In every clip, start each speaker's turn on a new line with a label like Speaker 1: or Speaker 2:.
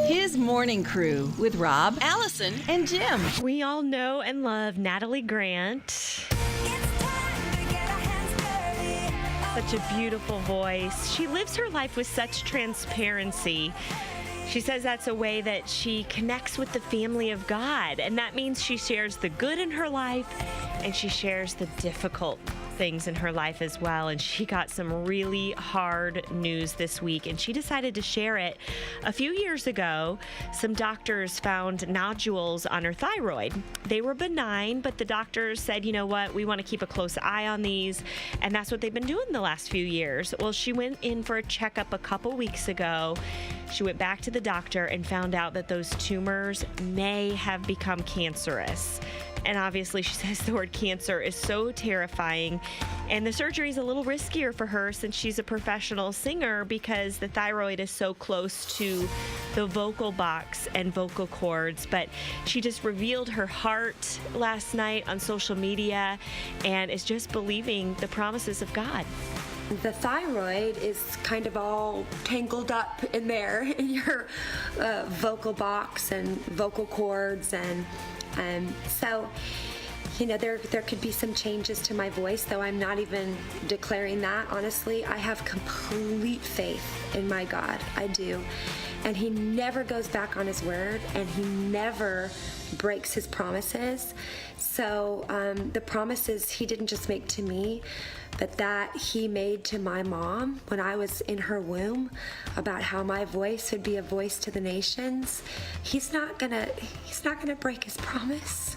Speaker 1: His morning crew with Rob, Allison, and Jim.
Speaker 2: We all know and love Natalie Grant. Such a beautiful voice. She lives her life with such transparency. She says that's a way that she connects with the family of God, and that means she shares the good in her life and she shares the difficult things in her life as well. And she got some really hard news this week, and she decided to share it. A few years ago, some doctors found nodules on her thyroid. They were benign, but the doctors said, you know what, we want to keep a close eye on these, and that's what they've been doing the last few years. Well, she went in for a checkup a couple weeks ago. She went back to the doctor and found out that those tumors may have become cancerous. And obviously, she says the word cancer is so terrifying. And the surgery is a little riskier for her since she's a professional singer, because the thyroid is so close to the vocal box and vocal cords. But she just revealed her heart last night on social media and is just believing the promises of God.
Speaker 3: The thyroid is kind of all tangled up in there in your vocal box and vocal cords, and so, you know, there could be some changes to my voice, though I'm not even declaring that. Honestly, I have complete faith in my God. I do. And he never goes back on his word, and he never breaks his promises. So the promises he didn't just make to me, but that he made to my mom when I was in her womb about how my voice would be a voice to the nations. He's not gonna break his promise.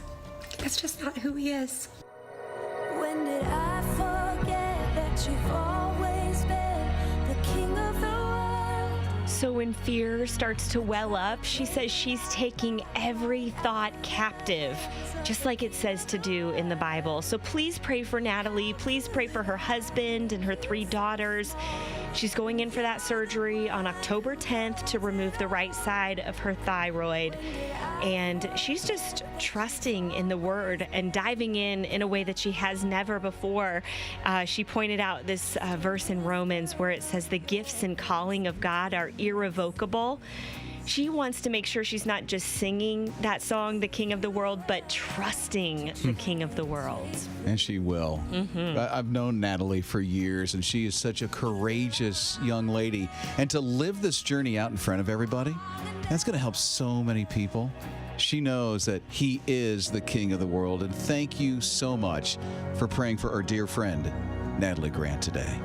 Speaker 3: That's just not who he is.
Speaker 4: When did I forget that you've always been the king of the world?
Speaker 2: So when fear starts to well up, she says she's taking every thought captive, just like it says to do in the Bible. So please pray for Natalie. Please pray for her husband and her 3 daughters. She's going in for that surgery on October 10th to remove the right side of her thyroid. And she's just trusting in the word and diving in a way that she has never before. She pointed out this verse in Romans where it says the gifts and calling of God are irrevocable. She wants to make sure she's not just singing that song, The King of the World, but trusting the King of the World.
Speaker 5: And she will. I've known Natalie for years, and she is such a courageous young lady. And to live this journey out in front of everybody, that's going to help so many people. She knows that he is the King of the World. And thank you so much for praying for our dear friend, Natalie Grant, today.